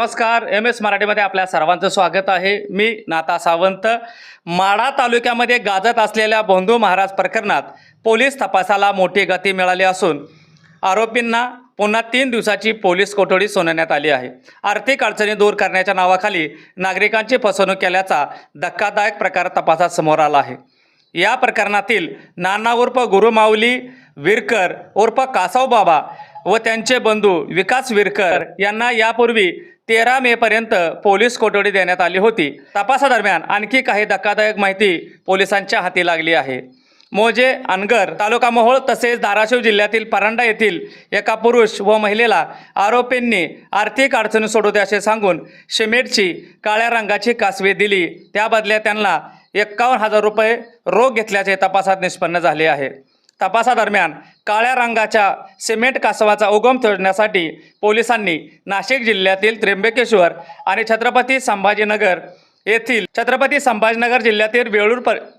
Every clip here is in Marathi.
नमस्कार, MS मराठीमध्ये आपल्या सर्वांचं स्वागत आहे। मी नाता सावंत। माढा तालुक्यामध्ये गाजत असलेल्या भोंदू महाराज प्रकरणात पोलीस तपासाला मोठी गती मिळाली असून आरोपींना पुन्हा 3 दिवसाची पोलीस कोठडी सुनावण्यात आली आहे। आर्थिक अडचणी दूर करण्याच्या नावाखाली नागरिकांची फसवणूक केल्याचा धक्कादायक प्रकार तपासात समोर आला आहे। या प्रकरणातील नाना उर्फ गुरुमाऊली विरकर उर्फ कासाव बाबा व त्यांचे बंधू विकास विरकर यांना यापूर्वी 13 मे पर्यंत पोलीस कोठडी देण्यात आली होती। तपासादरम्यान आणखी काही धक्कादायक माहिती पोलिसांच्या हाती लागली आहे। मोजे, अनगर, तालुका मोहोळ तसेच धाराशिव जिल्ह्यातील परांडा येथील एका पुरुष व महिलेला आरोपींनी आर्थिक अडचणी सोडू दे असे सांगून सिमेंटची काळ्या रंगाची कासवे दिली। त्या बदल्यात त्यांना 51,000 रुपये रोख घेतल्याचे तपासात निष्पन्न झाले आहे। तपासादरम्यान काळ्या रंगाच्या सिमेंट कासवाचा उगम शोधण्यासाठी पोलिसांनी नाशिक जिल्ह्यातील त्र्यंबकेश्वर आणि छत्रपती संभाजीनगर जिल्ह्यातील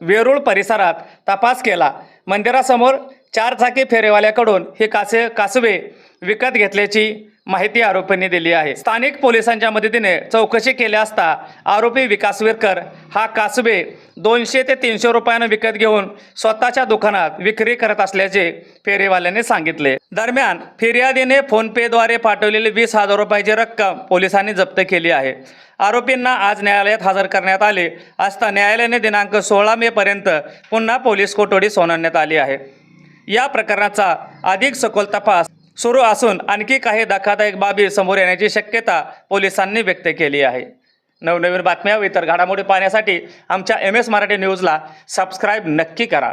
वेरूळ परिसरात तपास केला। मंदिरासमोर 4 चाकी फेरीवाल्याकडून हे कासवे विकत घेतल्याची माहिती आरोपींनी दिली आहे। स्थानिक पोलिसांच्या मदतीने चौकशी केली असता आरोपी विकास विरकर हा कासवे 200 ते 300 रुपयांना विकत घेऊन स्वतःच्या दुकानात विक्री करत असल्याचे फेरीवाल्याने सांगितले। दरम्यान फिर्यादीने फोनपेद्वारे पाठवलेली 20,000 रुपयाची रक्कम पोलिसांनी जप्त केली आहे। आरोपींना आज न्यायालयात हजर करण्यात आले असता न्यायालयाने दिनांक 16 मे पर्यंत पुन्हा पोलीस कोठडी सुनावण्यात आली आहे। या प्रकरणाचा अधिक सखोल तपास सुरू असून आणखी काही धक्कादायक बाबी समोर येण्याची शक्यता पोलिसांनी व्यक्त केली आहे। नवनवीन बातम्या व इतर घडामोडी पाहण्यासाठी आमच्या MS मराठी न्यूजला सबस्क्राईब नक्की करा।